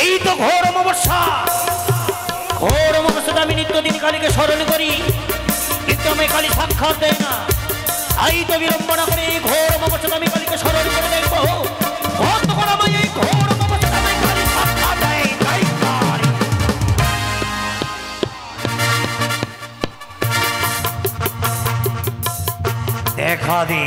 এই তো ঘোর অমাবস্যা। ঘোর অমাবস্যাতে আমি নিত্যদিন কালীকে স্মরণ করি, কিন্তু আমি কালী সাক্ষাৎ দেয় না। তাই তো বিড়ম্বনা করে এই ঘোর অমাবস্যাতে আমি কালীকে স্মরণ করে দেখবো কতক্ষণ আমায় এই ঘোর অমাবস্যাতে আমি কালী সাক্ষাৎ দেয়। তাই কালী দেখা দে।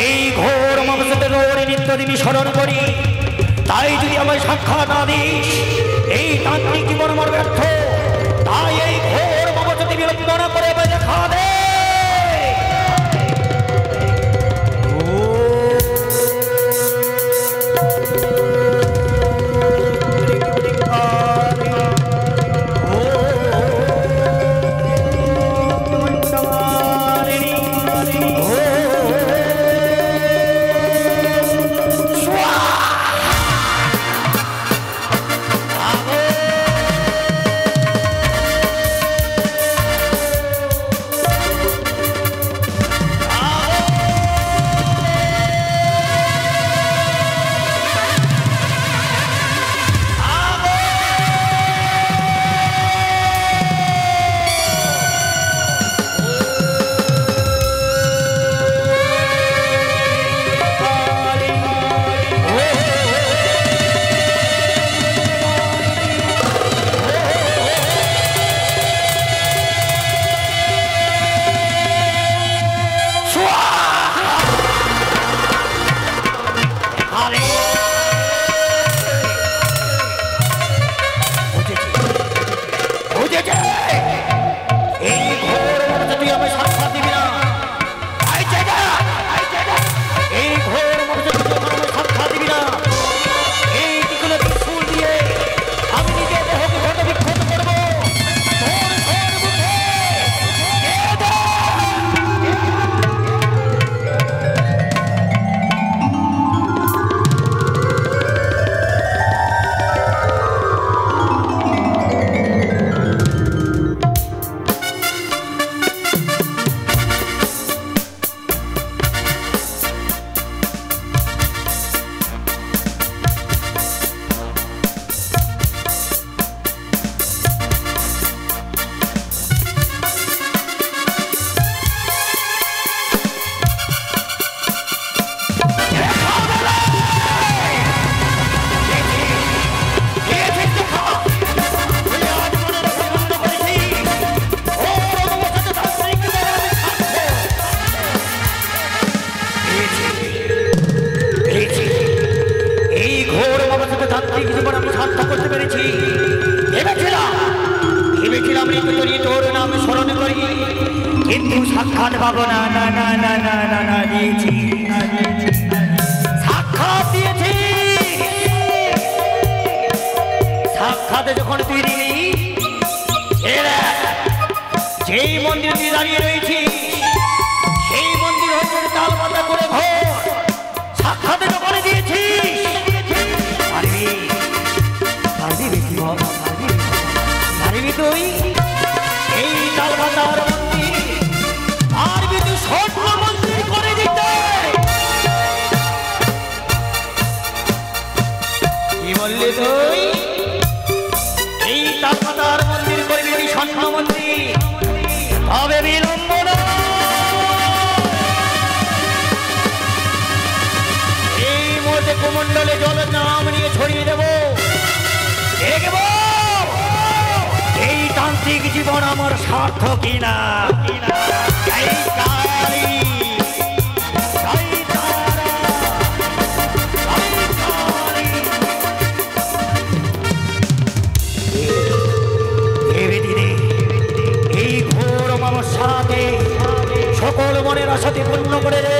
এই ঘোর অমাবস্যাতে নিত্যদিন স্মরণ করি, তাই যদি আমায় সাক্ষাৎ না দিস এই তান্ত্রিক জীবন আমার ব্যর্থ। তাই এই ঘোর অমাবস্যাতে বিড়ম্বনা করে দেখা দে। কিন্তু সাক্ষাৎ পাবো না। না না না না না না দিয়েছি, সাক্ষাৎ দিয়েছি। সাক্ষাৎ যখন তুই দিলি, যেই মন্দিরে তুই দাঁড়িয়ে রয়েছি সেই মন্দির হচ্ছে জীবন আমার সার্থক কিনা। জয় কালী, জয় তারা, জয় কালী। এই ঘোর অমাবস্যাতে সকল মনের আশাতে পূর্ণ করে রে।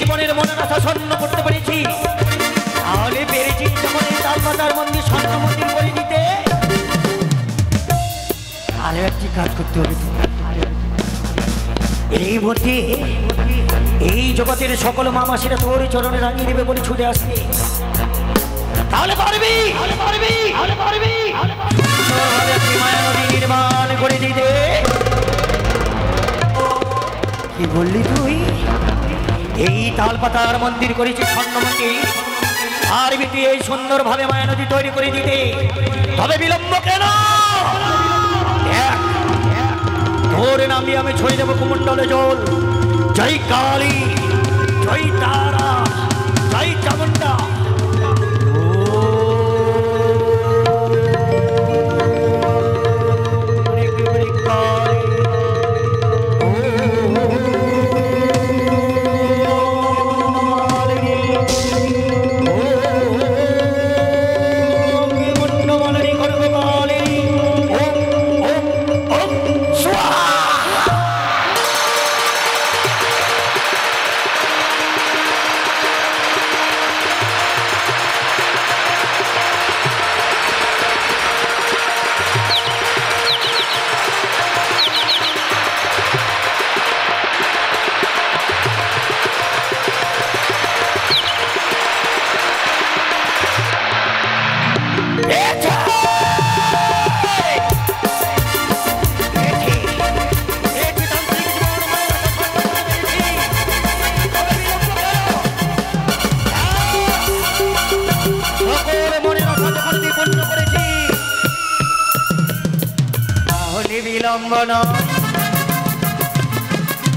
জীবনের মনের আশা স্বর্ণ করতে পেরেছি, তাহলে পেরেছি যখন এই তালপাতার মন্দির স্বর্ণ মন্দির করে দিতে। আরে একটি কাজ করতে হবে, এই মধ্যে এই জগতের সকল মামাসিরা তোর চরণে রাঙিয়ে দেবে বলে ছুটে আসবে। তাহলে পারবি, মায়া নদী নির্মাণ করে দিতে। কি বললি তুই? এই তালপাতার মন্দির করেছি স্বর্ণ মন্দির, আর বিটি এই সুন্দরভাবে মায়া নদী তৈরি করে দিতে। তবে বিলম্ব কেন? তোর নাম দিয়ে আমি ছড়িয়ে দেবো কুমণ্ডলে জল। জয় কালী, জয় তারা, জয় চামুন্ডা।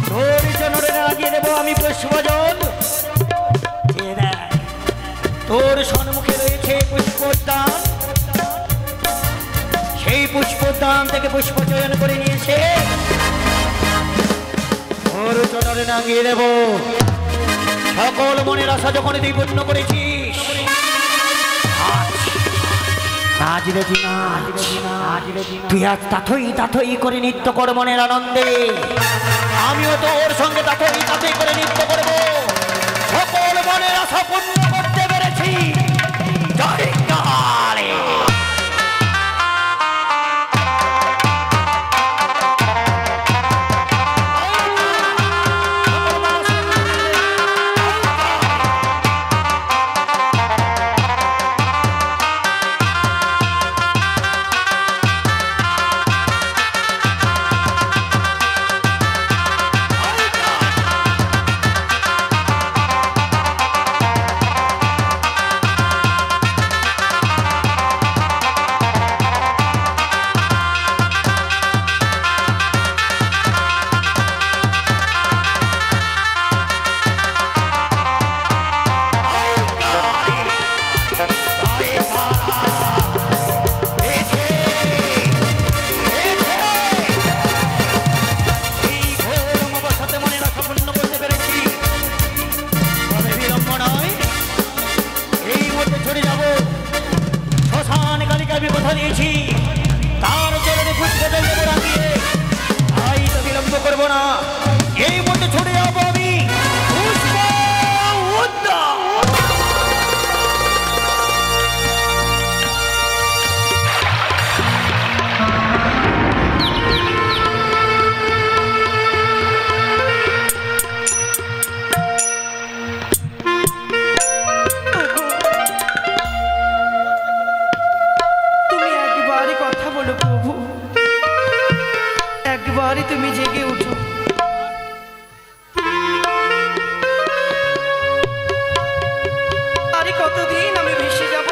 তোর জনরে লাগিয়ে দেবো আমি পুষ্পজল। তোর সম্মুখে রয়েছে পুষ্পোদ্যান, সেই পুষ্পোদ্যান থেকে পুষ্প চয়ন করে নিয়েছে তোর জনরে লাগিয়ে দেব। সকল মনের আশা যখন তুই পূর্ণ করেছিস, তুই আজ তাথই করে নৃত্য কর মনের আনন্দে। আমিও তো ওর সঙ্গে তাথই করে নৃত্য করব। সকল মনের আশা পূর্ণ করতে পেরেছি। জয় কালী। ছুটে যাব শ্মশান কালীকে আমি কথা দিয়েছি তার চরণে পুষ্প জল দেবো রাখিয়ে তাই তো বিলম্ব করবো না এই মধ্যে ছুটে যাবো আমি পুষ্প উদ্যান। তুমি জেগে উঠো। আরে কতদিন আমি ভেসে যাব,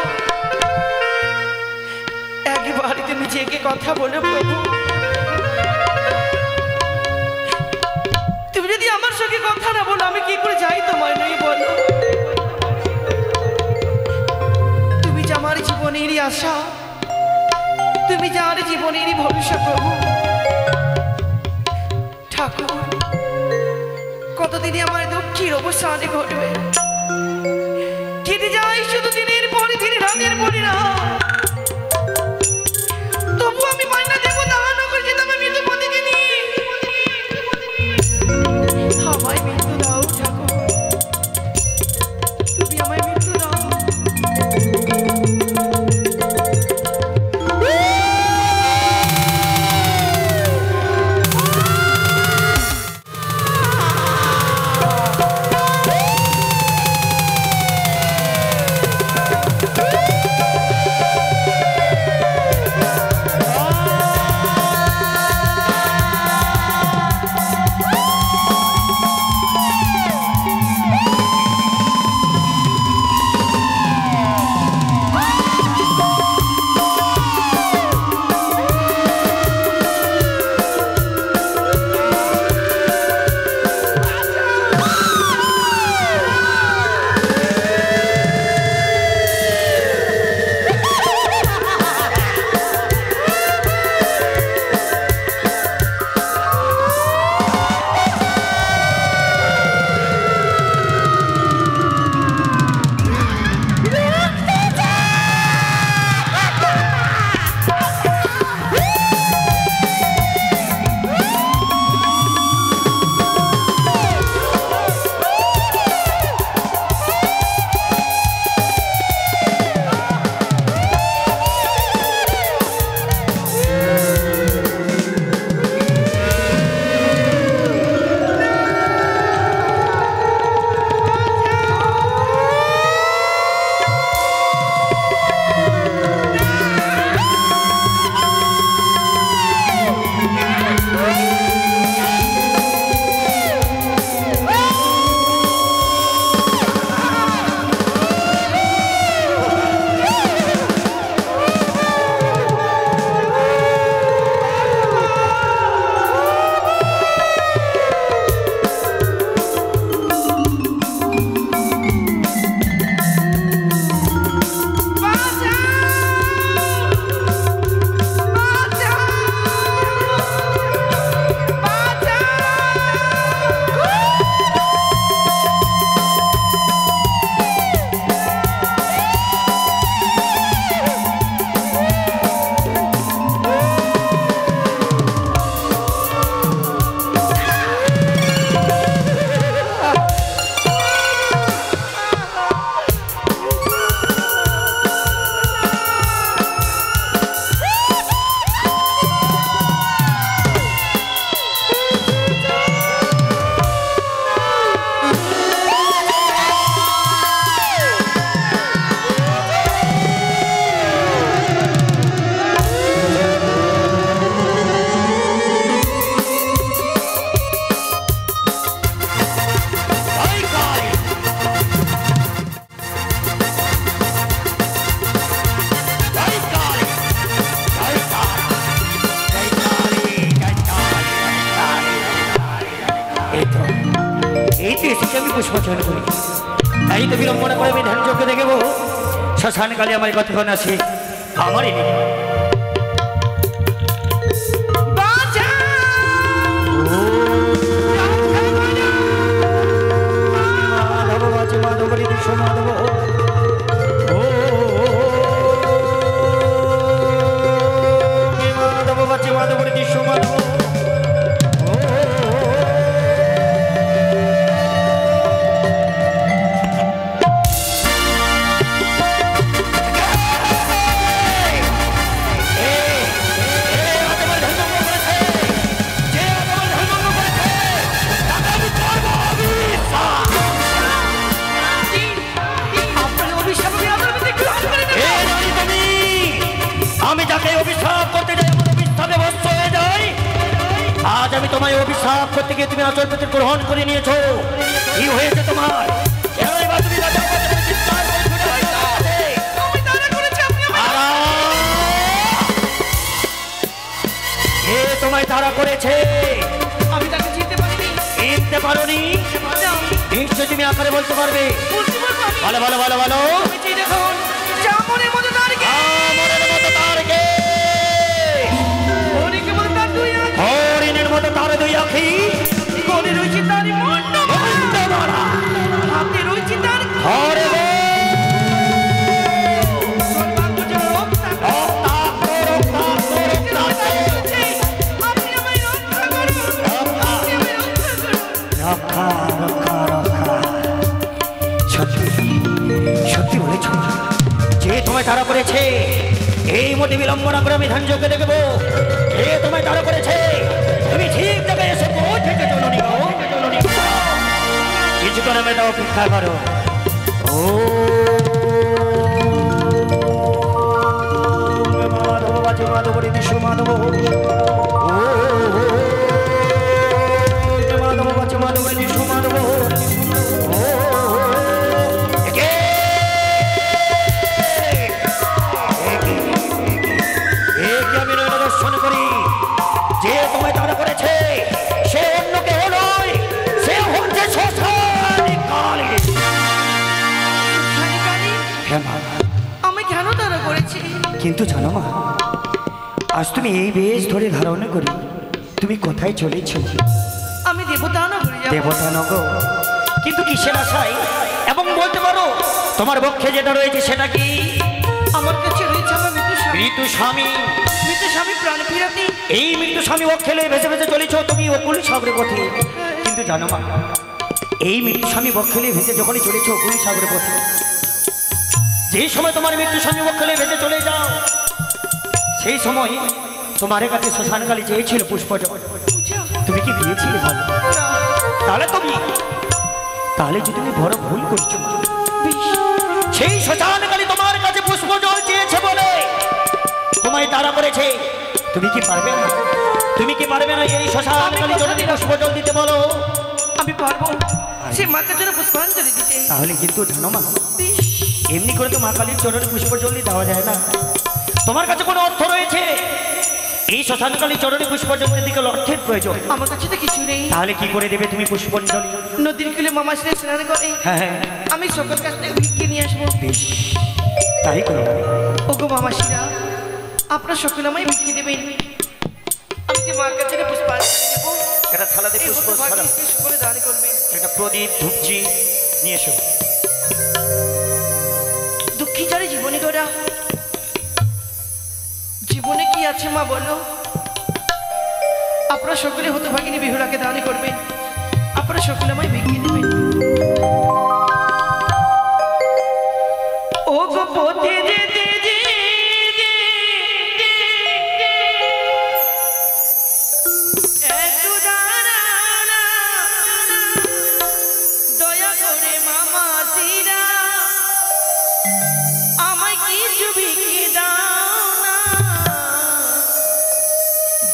একবার তুমি জেগে কথা বলো প্রভু। তুমি যদি আমার সঙ্গে কথা না বলো আমি কি করে যাই তোমায় নই বলো। তুমি যে আমার জীবনেরই আশা, তুমি যে আমার জীবনেরই ভবিষ্যৎ প্রভু। ঠাকুর কতদিনই আমার দুঃখের অবসানে ঘটবে, কেটে যায় শুধু দিনের পরে দিন রাতের পরে না, তবু আমি মাইনা দেবো তাহা না করে যেতাম আমি মৃত্যু পথে নিয়ে। আমায় মৃত্যু দাও ঠাকুর, তুমি আমায় মৃত্যু দাও। পুষ্পচয়ন করি তাই তো বিলম্বনা করে আমি ধ্যান চোখে দেখব শ্মশান কালে আমার কতক্ষণ আছে আমারই নেই। মাধব মাধব মাধব আমি তোমায় অভিশাপ করতে গিয়ে তুমি আচল পেতে গ্রহণ করে নিয়েছো। কি হয়েছে তোমার? এবার তুমি বাঁচাও, বাঁচাও, চিৎকার করে ছুটে আসো। আমি তাড়া করেছি, আপনি কে তোমায় তাড়া করেছে? আমি তাকে চিনতে পারিনি। চিনতে পারোনি? না, নিশ্চয় তুমি আকারে বলতে পারবে। বলতে পারবো আমি। ভালো ভালো ভালো ভালো। আমি চিনি দেখুন, জামনের মতো তারকে। আমরের মতো তারকে, হরিণের মতো তার দুই আঁখি। হরিণের মতো তার দুই আঁখি, গলে রয়েছে তার মুন্ড মারা, হাতে রয়েছে তার হরে গো, সর্বাঙ্গ যেন রক্তাক্ত। রক্তাক্ত, রক্তাক্ত, রক্তাক্ত। আপনি আমায় রক্ষা করুন, আপনি আমায় রক্ষা করুন। রক্ষা, রক্ষা, রক্ষা। সত্যি সত্যি বলেছ, যে তোমায় তাড়া করেছে এই মধ্যে বিলম্ব না করে আমি ধার্যকে দেখবো। এ তোমায় তাড়া করেছে, তুমি ঠিক জায়গায় এসে পৌঁছেছো জননী গো, জননী গো। কিছুক্ষণ আমি তাও অপেক্ষা করো। ও মাধব বাজে মাধব রে বিশ্ব মাধব, ও মাধব বাজে মাধব রে বিশ্ব মাধব। আমি দর্শন করি, যে তোমায় তাড়া করেছে সে অন্য কেউ নয়, সে হচ্ছে শ্মশানী কালী। শ্মশানী কালী? হ্যাঁ মা, আমি কেন তারা করেছি? কিন্তু জানো মা, আজ তুমি এই বেশ ধরে ধারণা করি তুমি কোথায় চলেছ? আমি দেবতা নগরে যাব। দেবতা নগর, কিন্তু কিসের আশায়? এবং বলতে পারো তোমার বক্ষে যেটা রয়েছে সেটা কি? আমার কাছে রয়েছে আমার মৃত্যু স্বামী। মৃত্যু স্বামী। মৃত্যু স্বামী প্রাণ ফিরাতে এই মৃত্যু স্বামী ও খেলে ভেসে ভেসে চলেছ তুমি অকুল সাগরের পথে। কিন্তু জানো মা, এই মৃত্যু স্বামী বক্ষেলে ভেসে যখনই চলেছ অকুল সাগরের পথে, যেই সময় তোমার মৃত্যু স্বামী বক্ষেলে ভেসে চলে যাও, সেই সময় তোমার কাছে শ্মশানকালী চেয়েছিল পুষ্পজল। তুমি কি দিয়েছিলে বলো? তাহলে যদি তুমি বড় ভুল করছো। সেই শ্মশানকালী তোমার কাছে পুষ্পজল চেয়েছে বলে তোমায় তাড়া করেছে। তুমি কি পারবে না? তুমি কি পারবে না এই শ্মশানকালী যদি পুষ্পজল দিতে বলো? আমি পারবো সে মাকে জন্য পুষ্পাঞ্জলি দিতে। তাহলে কিন্তু জানো মা, এমনি করে তো মা কালীর চরণে পুষ্পজল দেওয়া যায় না। তোমার কাছে কোনো অর্থ রয়েছে? এই শ্মশানকালী চরণে পুষ্পজলের দিকে অর্থের প্রয়োজন। আমার কাছে তো কিছু নেই। তাহলে কি করে দেবে তুমি পুষ্পাঞ্জলি? নদীর কুলে মামা স্নান করে হ্যাঁ হ্যাঁ, আমি সকল কাছ থেকে ভিক্ষে নিয়ে আসবো। বেশ তাই করো। ওগো মামাসিরা, আপনার সকল আমায় ভিক্ষে দেবেন। আমি যে মার কাছে পুষ্পাঞ্জলি দেবো, একটা থালাতে এই পুষ্প হতভাগী ছাড়া সকলে দান করবেন। একটা প্রদীপ ধূপজি নিয়ে এসো। দুঃখী যারা জীবনে গোরা, জীবনে কি আছে মা বলো? আপনারা সকলে হতভাগিনী বিহুরাকে দান করবেন। আপনারা সকলে আমায় ভিক্ষে দেবেন। ও গো পথে যেতে একটু দাঁড়ানা, দয়া করে মামাসিরা আমায় কিছু ভিক্ষে দাও না।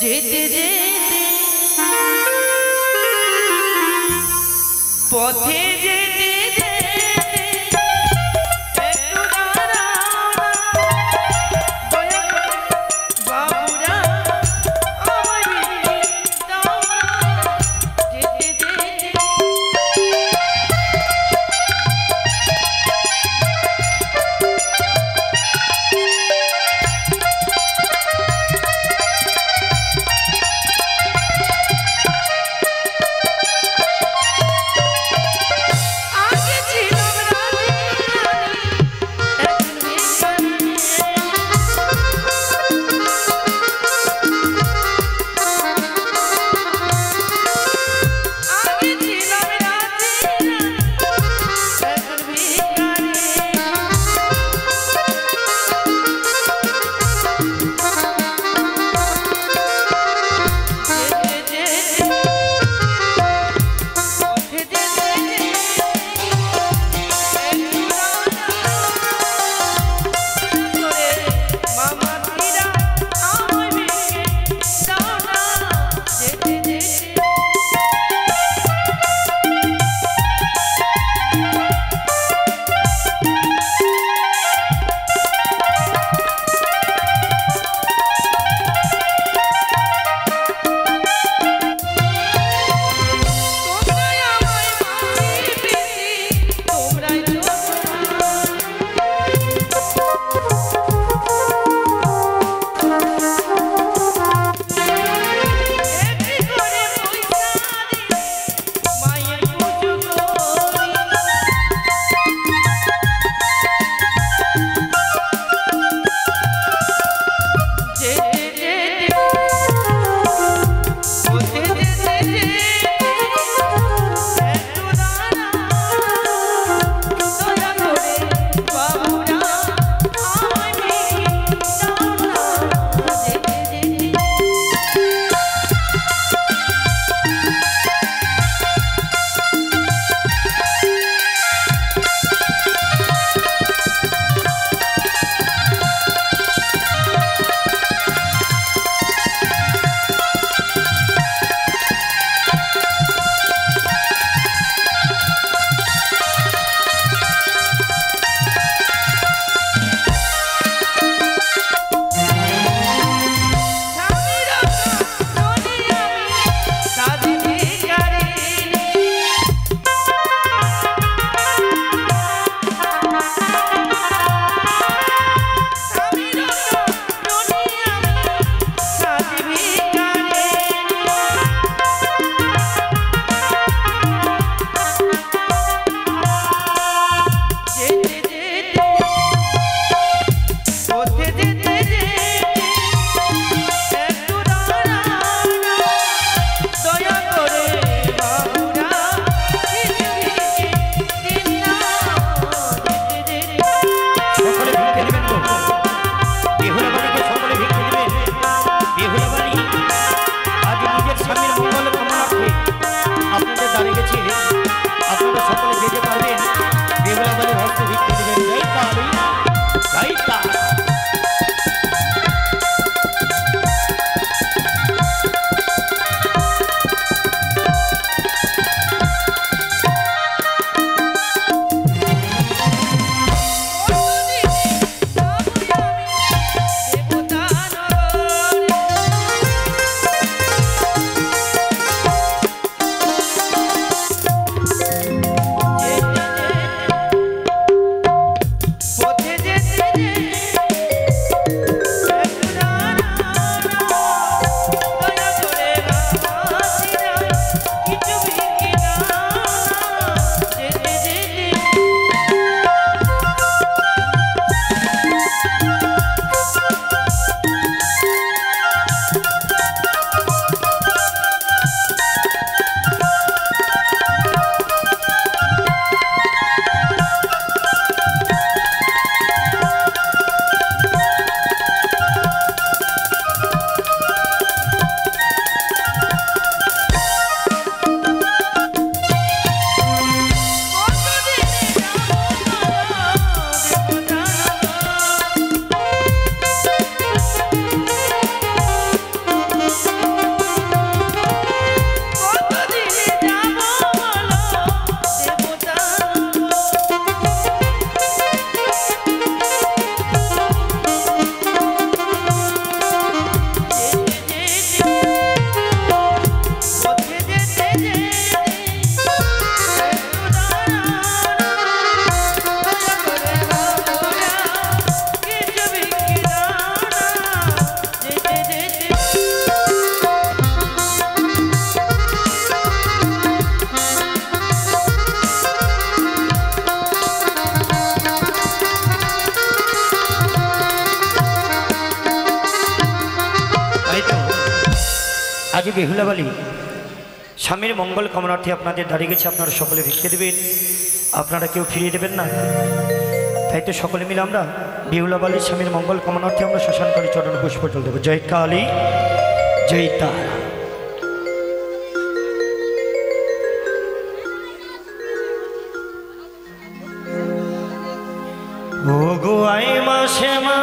যেতে যেতে পথে যেতে যেতে একটু দাঁড়াও না, দয়া করে বাবুরা আমায় ভিক্ষে দাও না। যেতে যেতে আজি বেহুলা বালি স্বামীর মঙ্গল কামনার্থে আপনাদের দাঁড়িয়ে গেছে, আপনারা সকলে ভিক্ষে দেবেন, আপনারা কেউ ফিরিয়ে দেবেন না। তাই তো সকলে মিলে আমরা বেহুলা বালির স্বামীর মঙ্গল কামনার্থে আমরা শ্মশানকালী চরণ পুষ্প জল দেবো। জয় কালী, জয় তারা। ও গো আই মাসে মা,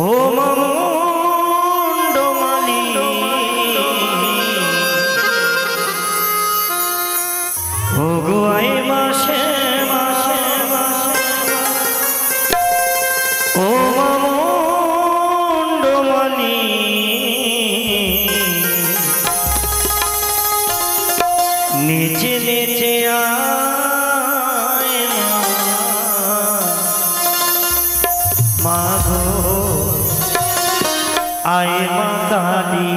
ও মুন্ডমালি, ও গো আই মাসে মাসে ও মুন্ডমালি, নিচে নিচে আয় মা কালী।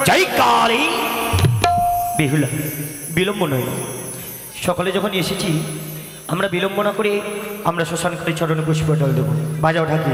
জয় কালী। বেহুলা বিলম্ব নয়, সকলে যখন এসেছি আমরা বিলম্ব না করে আমরা শ্মশানকালী চরণে পুষ্প জল দেবো। বাজাও ঢাকি।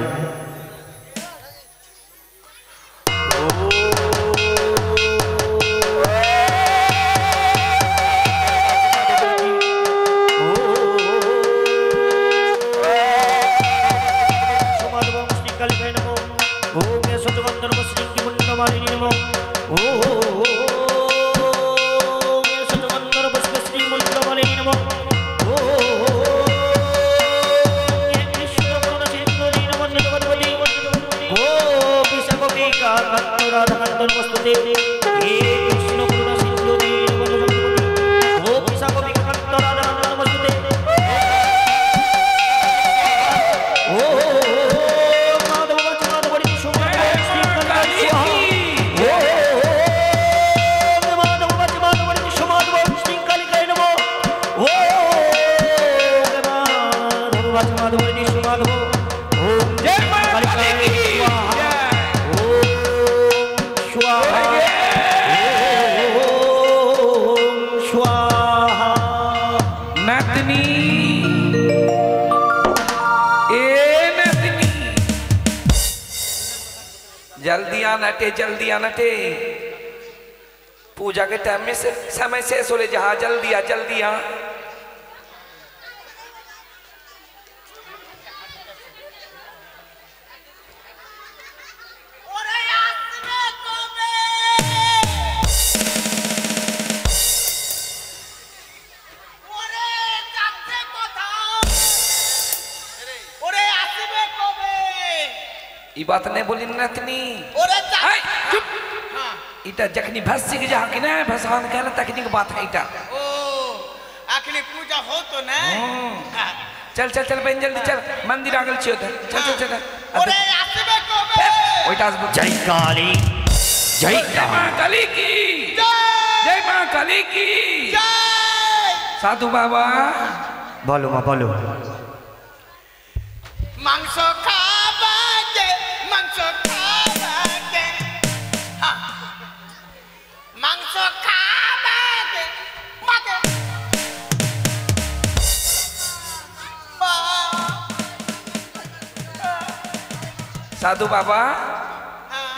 নাতনি ए नातनी जल्दी आना टे पूजा के टाइम में से समय शेष हो ले जहाँ जल्दी आ बात नहीं बोली नातनी चुप इटा जखनी भस्सी के जहाँ की ना भगवान कहना तकनी की बात है इटा ओ आखिरी पूजा हो तो ना चल चल चल बहन जल्दी चल मंदिर आगल छियो चल चल चल ओरे आसबे को बे ओइटा जय काली जय मां काली की जय मां काली की जय साधु बाबा बोलो मां बोलो मांस खाबागे मांस खाबागे हां मांस खाबागे मागे साधु बाबा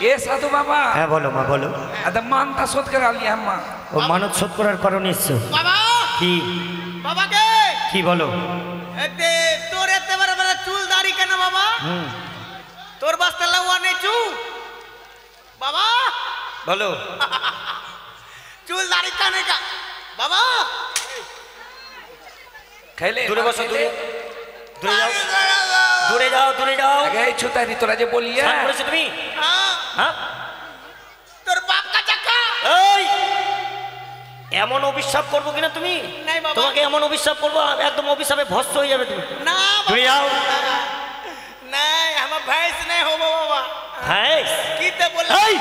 ये साधु बाबा হ্যাঁ বলো মা বলো अदा मानता शोध करा लिया हम ও মানত শোধ করার কারণ এসছো बाबा কি बाबा के কি বলো এতে তোর এতে বড় বড় চুল দাড়ি কেন বাবা তোর বাস্তে লাউয়া নেই চু বাবা বলো চুল দাড়ি কানে কা বাবা खेले দূরে বসো দূরে যাও দূরে যাও আগে ছুতারি তোরা যে বলিয়া স্নান করেছো তুমি হ্যাঁ হ্যাঁ তোর বাপ কা চাকা এই এমন অভিশাপ করবো কিনা তুমি নাই বাবা। তোমাকে এমন অভিশাপ করবো একদম অভিশাপে ভস্ম হয়ে যাবে তুমি না দূরে বাবা যাও নাই আমার ভैंस नहीं हो बाबा হ্যাঁ কি তে বলে এই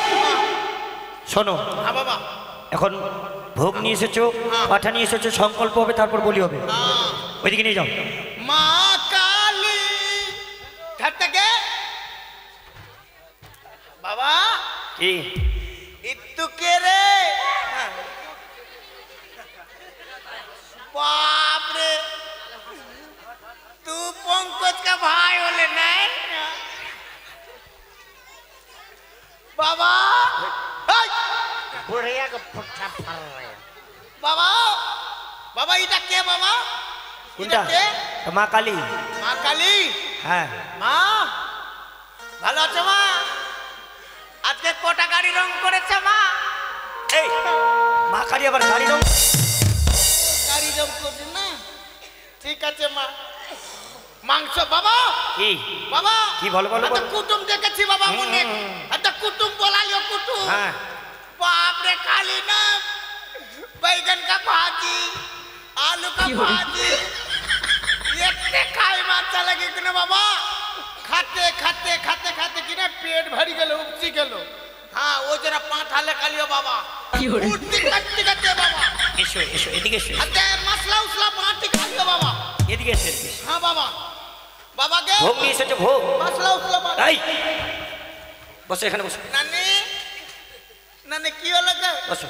শোনো হ্যাঁ বাবা এখন ভোগ নিয়ে এসেছো পাঠা নিয়ে এসেছো সংকল্প হবে তারপর বলি হবে হ্যাঁ ওইদিকে নিয়ে যাও মা কালী ঘর থেকে বাবা কি इतु के रे बाप रे तू पंकज का भाई होले नहीं बाबा बुढ़िया का पुट्ठा फर रहे बाबा बाबा इटा के बाबा কোনটা কে? মা কালী মা কালী হ্যাঁ মা ভালো আছো মা আজকে কটা গাড়ি রং করেছে মা এই মা কালী আবার গাড়ি রং গাড়ি রং করছে না ঠিক আছে মা মাংস বাবা কি বাবা কি বলো, বলো, একটা বলো। কুটুম দেখেছি বাবা মনে একটা কুটুম বলালিও কুটুম হ্যাঁ बाप रे खाली ना बैगन का भाजी आलू का भाजी इतने खाई मारता लगे कि ना बाबा खाते खाते खाते खाते कि ना पेट भरी गलो उपसी गलो हाँ वो जरा पाँच हाले खालियो बाबा उठती करते बाबा এসো এসো এদিকে এসো अते मसला उसला पाँच खालियो बाबा এদিকে এসো এদিকে এসো। हाँ बाबा बाबा के ভোগ নিয়ে এসেছো ভোগ मसला उसला पाँच এই বসো এখানে বসো नानी नानी क्यों लगे বসো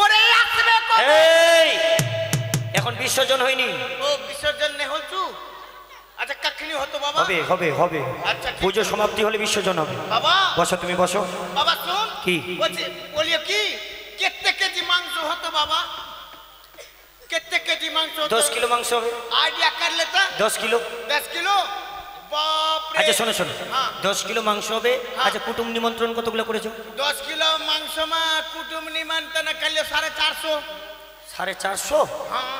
ওরে আসবে কবে এই এখন বিসর্জন হয়নি ও বিসর্জন নে হলছু আচ্ছা কখনি হতো বাবা হবে হবে হবে আচ্ছা, ঠিক পুজো সমাপ্তি হলে বিসর্জন হবে বাবা বসো তুমি বসো বাবা শুন কি? বলছি বলিও কি কেতে কেজি মাংস হতো বাবা কেতে কেজি মাংস হতো 10 কিলো মাংস হবে আইডিয়া कर लेता 10 কিলো 10 কিলো বাপ রে আচ্ছা শোনো শোনো হ্যাঁ 10 কিলো মাংস হবে আচ্ছা কুটুম নিমন্ত্রণ কতগুলো করেছো 10 কিলো মাংস মা কুটুম নিমন্ত্রণ করলে 450 450 হ্যাঁ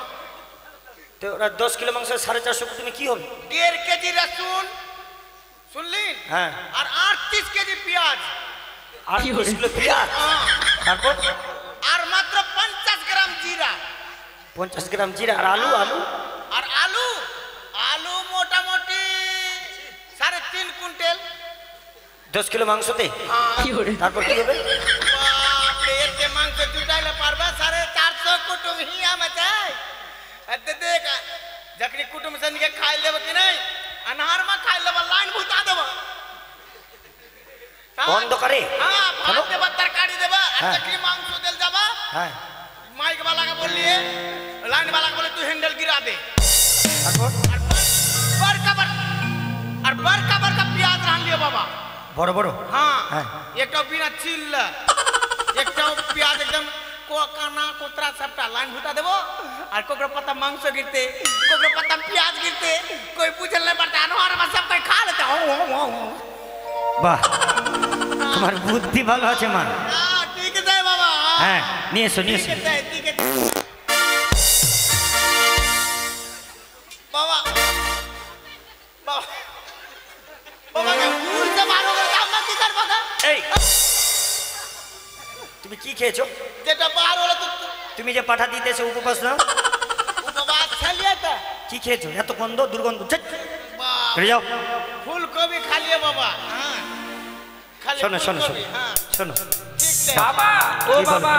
তো ওরা 10 কিলো মাংস 450 কুটুমে কি হবে 1.5 কেজি রসুন শুনলি হ্যাঁ আর 38 কেজি পেঁয়াজ আর 20 কিলো পেঁয়াজ হ্যাঁ তারপর আর মাত্র 50 গ্রাম জিরা 50 গ্রাম জিরা আর আলু আলু আর আলু আলু মোটামুটি 3.5 কুইন্টাল 10 কিলো মাংসতে হ্যাঁ তারপর কি হবে বাপ রে এতে মাংস জুটাইলে পারবে 450 কুটুম হিয়া মচাই এতে দেখ जखनी कुटुम सन के खाई लेब कि नहीं अनहार में खाई लेब लाइन बुता देब অন্ধকারে हां हेलो? भात देब तरकारी देब हाँ। जखनी मांस देल जाबा হ্যাঁ माइक वाला के बोलिए लाइन वाला के बोले तू हैंडल गिरा दे আর बड़का बड़का प्याज रान लियो बाबा বড় বড় हाँ হ্যাঁ एक बिना चिल्ल एक प्याज एकदम काना कोतरा सबटा लाइन भुता देबो और कोकरो पत्ता मांस गिरते कोकरो पत्ता प्याज गिरते कोई पूछल नहीं पड़ता अनवार में सब कोई खा लेता বাহ তোমার বুদ্ধি ভালো আছে মা हां ठीक है बाबा হ্যাঁ নিয়ে এসো নিয়ে এসো ठीक है बाबा बाबा बाबा के भूल से मारो काम मत कर बाबा এই তুমি কি খেয়েছো যেটা বার হলো তো তুমি যে পাঠা দিতেছো উপবাস না उपवास छलिए त কি খেয়েছো এত গন্ধ দুর্গন্ধ ছেট बाप করে যাও फूलगोभी खा लिए बाबा हां खा लिए শোনো শোনো শোনো हां শোনো ठीक है বাবা ও কি বলো? বাবা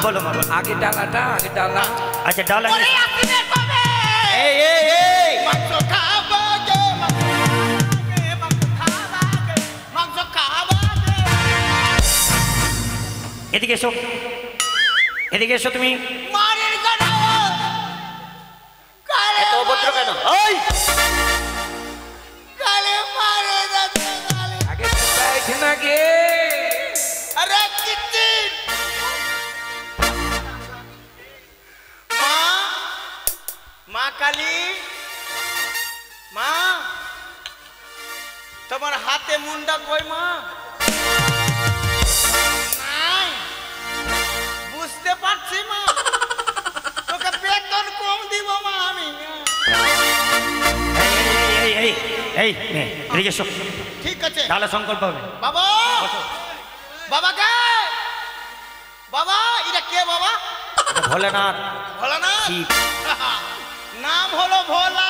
বলো মা বলো। আগে ডালাটা আগে ডালা আচ্ছা ডাল ওরে আসিনে পাবে এই এই এই মাংস খাবাগে মাংস খাবাগে এদিকে এসো এদিকে এসো তুমি মারির গানাও কালে এত অভদ্র কেন ওই কালে মারে যাচ্ছে কালে আগে बैठे ना गे अरे किच्ची माँ माँ काली माँ তোমার হাতে মুন্ডা কই মা নাই বুঝতে পারছি মা তোকে বেতন কম দিব মা আমি এই এই এই এই এদিকে এসো ঠিক আছে ডালা সংকল্প হবে বাবা বাবা কে বাবা এটা কে বাবা এটা ভোলেনাথ ভোলা না শিব। নাম হলো ভোলা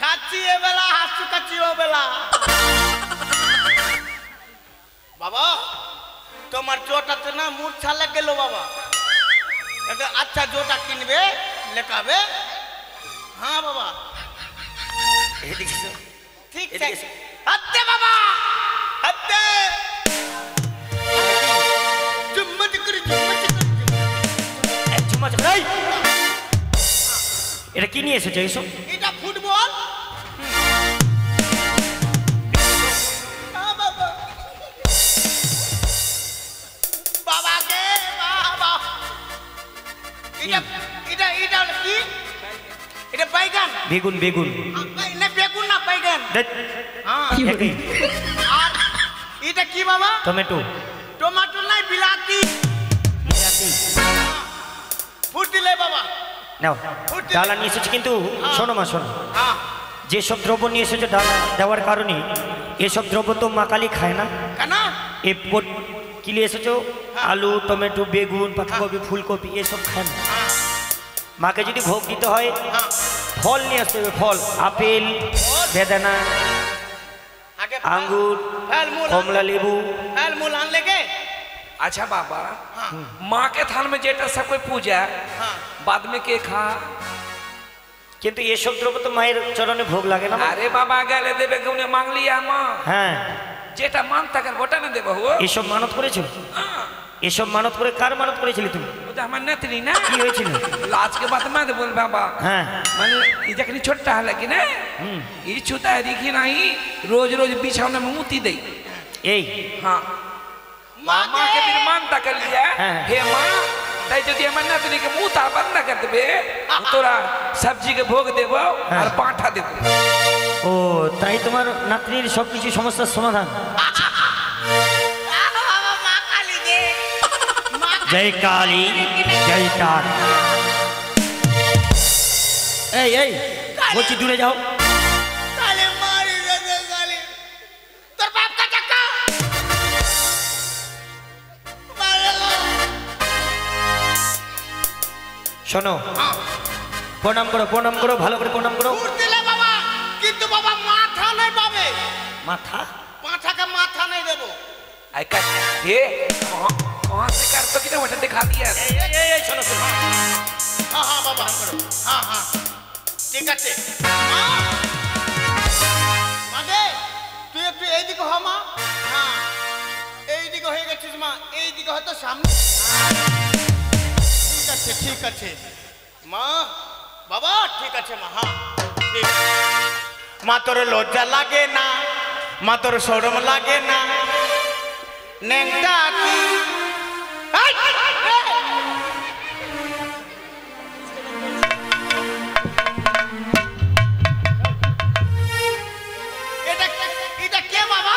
খাচ্ছি এ বেলা হাসু খাচ্ছি ও বেলা বাবা তোমার জোটাতে না মূর্ছা লেগে গেল বাবা একটা আচ্ছা জোটা কিনবে লেখাবে হ্যাঁ বাবা এদিকে এসো ঠিক এদিকে আছে এসো। হত্যে বাবা হত্যে চুম্মচ করে চুম্মচ করে এই চুম্মা চাপ এই এটা কি নিয়ে এসেছো এসো এটা ফুটবল বাবা বাবা কে বাবা এটা এটা এটা কি এটা বাইগান বেগুন বেগুন না বেগুন না বাইগান ধ্যাৎ, হ্যাঁ একই। আর এটা কি বাবা টমেটো টমেটো নাই বিলাতি বিলাতি। ফুটিলে বাবা নাও ডালা নিয়ে এসেছি কিন্তু শোনো মা শোনো হ্যাঁ যেসব দ্রব্য নিয়ে এসেছো ডালা দেওয়ার কারণে এসব দ্রব্য তো মা কালী খায় না কেন এ কি নিয়ে এসেছো আলু টমেটো বেগুন পাতাকপি ফুলকপি এসব খায় না হ্যাঁ মাকে যদি ভোগ দিতে হয় হ্যাঁ ফল নিয়ে আসতে হবে ফল আপেল বেদানা আগে আঙ্গুর ফলমূল কমলা লেবু फल-मूल आन लेके अच्छा बाबा हाँ माँ के थान में जेटा सब कोई पूजा हाँ बाद में के खा কিন্তু এসব দ্রব্য তো মায়ের চরণে ভোগ লাগে না মা? अरे बाबा गले देवे के उन्हें मांग लिया माँ হ্যাঁ जेटा मानता कर बोटा ना देवा हो এসব মানত করেছো এসব মানত করে কার মানত করেছিলি তুমি वो तो हमारे नतनी ना কি হয়েছিল लाज के बाद मैं तो बोल बाबा হ্যাঁ माने ये जखनी छोटा है लेकिन ये छूता है दिखी नहीं रोज रोज बिछावने में मुती दई এই हाँ मामा के फिर मानता कर लिया हाँ। हे माँ ताई जो दिया मन्ना तो के मुँह तार बंद ना कर दे तोरा सब्जी के भोग देबो और पाठा देबो ও তাই তোমার নাতনির সব কিছু সমস্যার সমাধান बाबा माँ काली दे माँ জয় কালী জয় তার এই এই বলছি দূরে যাও काली मारी दे काली तेरे बाप का चक्का मारे শোনো প্রণাম করো ভালো করে প্রণাম করো दूर दिले बाबा किंतु बाबा माथा नहीं पावे মাথা पाठा का माथा नहीं देबो आई कर ये कहाँ से कर तो कितना वचन दिखा दिया এই শোনো শোনো हाँ हाँ बाबा करो हाँ हाँ ठीक है माँ मागे तू एक এই দিকে হ মা হ্যাঁ এই দিকে হয়ে গেছিস মা এই দিকে হয়তো সামনে ঠিক আছে মা বাবা ঠিক আছে মা হ্যাঁ মা তোর লজ্জা লাগে না, মা তোর শরম লাগে না, ন্যাংটা কি এটা কে বাবা?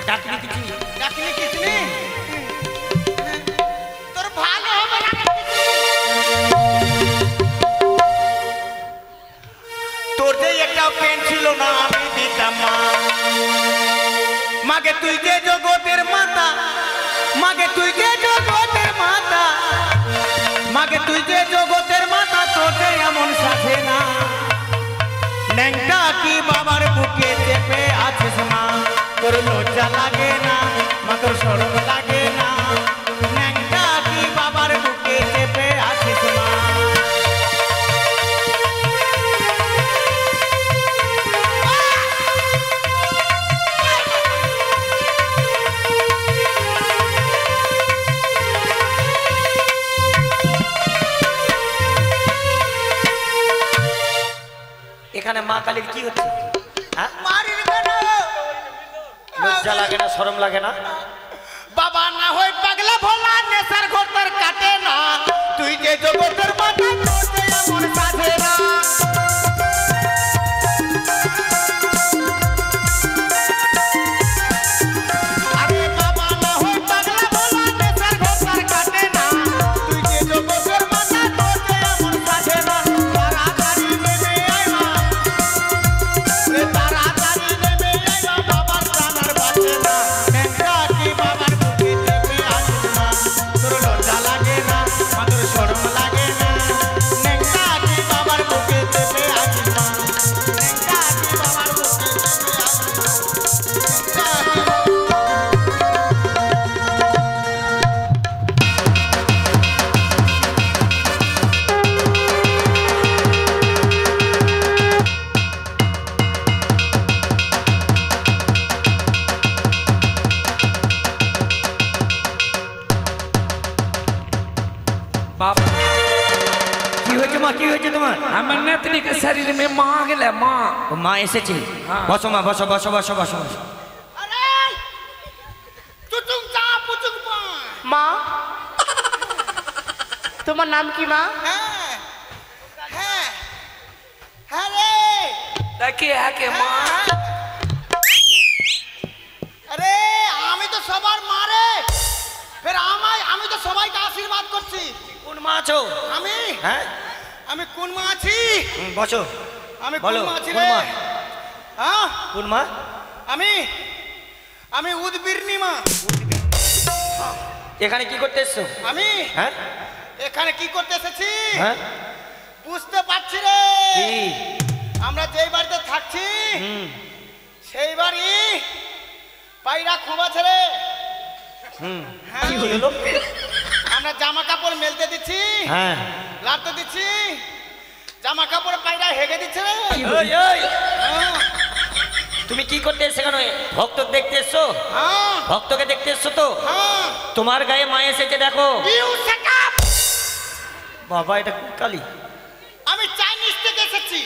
ডাকলি কিছু ডাকলি কিছু নেই, তোর ভালো হবে না। তোর যে একটা পেন ছিল না আমি দিতাম মা, মাগে তুই যে জগতের মাতা, মাগে তুই যে জগতের মাতা, মাগে তুই যে জগতের মাতা, তোর যে এমন সাথে না, ন্যাংটা কি বাবার বুকে চেপে আছিস মা, তোর লজ্জা লাগে না, মা তোর শরম লাগে না, ন্যাংটা কি বাবার বুকে চেপে আছিস মা। এখানে মা কালীর কি হচ্ছে? হ্যাঁ, মারির কেন? লজ্জা লাগে না, শরম লাগে না? বাবা না হয় পাগলা ভোলা, নেশার ঘর তোর কাটে না, তুই যে জগতের মাথা, তোর যে এমন সাধে না। আরে বাবা না হয় পাগলা ভোলা, নেশার ঘর তোর কাটে না, তুই যে জগতের মাথা, তোর যে এমন সাধে না। তাড়াতাড়ি নেমে আয় মা, তাড়াতাড়ি নেমে আয় মা, বাবার প্রাণার বাঁচে না, ন্যাংটা কি বাবার বুকে চেপে আসিস মা, তোর লজ্জা লাগে না, মা তোর শরম লাগে না, ন্যাংটা কি বাবার বুকে চেপে আসিস মা, ন্যাংটা কি বাবার বুকে চেপে আসিস মা, बाबा কি হয়েছে মা, কি হয়েছে তোমার? আমার নাতনি के शरीर में माँ गेले माँ। ও মা এসেছে, হ্যাঁ। বসো মা, বসো বসো বসো বসো বসো। আরে চুচুং চা পুচুং পা। মা, তোমার নাম কি মা? হ্যাঁ হ্যাঁ হ্যাঁ রে, देखिए है के माँ। আরে আমি তো সবার মারে, ফের আমি তো সবাইকে আশীর্বাদ করছি। কোন মা আছো? আমি হ্যাঁ, আমি কোন মা আছি? বসো। আমি কোন বলো, মা আছি কোন রে? মা? হ্যাঁ কোন মা? আমি উদ্বীর্ণী মা। এখানে কি করতে এসছো? আমি হ্যাঁ এখানে কি করতে এসেছি হ্যাঁ, বুঝতে পারছি রে। কি? আমরা যেই বাড়িতে থাকছি হুম সেই বাড়ি পায়রা খুব আছে রে। হুম, হ্যাঁ, কি হলো? আমরা জামা কাপড় মেলতে দিচ্ছি, হ্যাঁ, লাড়তে দিচ্ছি, জামা কাপড় পায়রা হেগে দিচ্ছে রে। ওই, ওই, হ্যাঁ, তুমি কি করতে এসছো? কেন ভক্ত দেখতে এসছো? হ্যাঁ, ভক্তকে দেখতে এসছো তো? হ্যাঁ। তোমার গায়ে মা এসেছে, দেখো। You shut up! বাবা, এটা কোন কালী? আমি চাইনিজ থেকে এসেছি।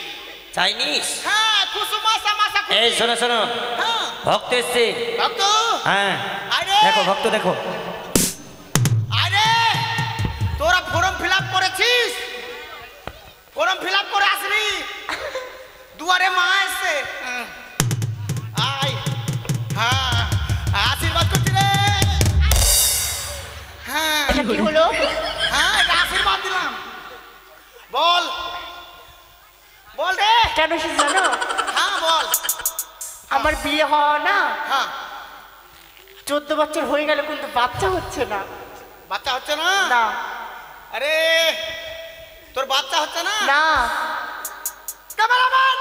চাইনিজ? হ্যাঁ, কুসুমা সামাসা কুসুম। এই শোনো শোনো, হ্যাঁ, ভক্ত এসছে। ভক্ত। হ্যাঁ, আরে দেখো ভক্ত দেখো। আরে তোরা ফর্ম ফিল আপ করেছিস? ফর্ম ফিল আপ করে আসলি? দুয়ারে মা এসছে। আয়, হ্যাঁ, আশীর্বাদ করছি রে। হ্যাঁ এটা কি হলো? হ্যাঁ, এটা আশীর্বাদ দিলাম। বল বল রে। কেন এসেছি জানো? হ্যাঁ বল। আমার বিয়ে হওয়া না হ্যাঁ, 14 বছর হয়ে গেল, কিন্তু বাচ্চা হচ্ছে না। বাচ্চা হচ্ছে না? না আরে তোর বাচ্চা হচ্ছে না? না, कैमरामैन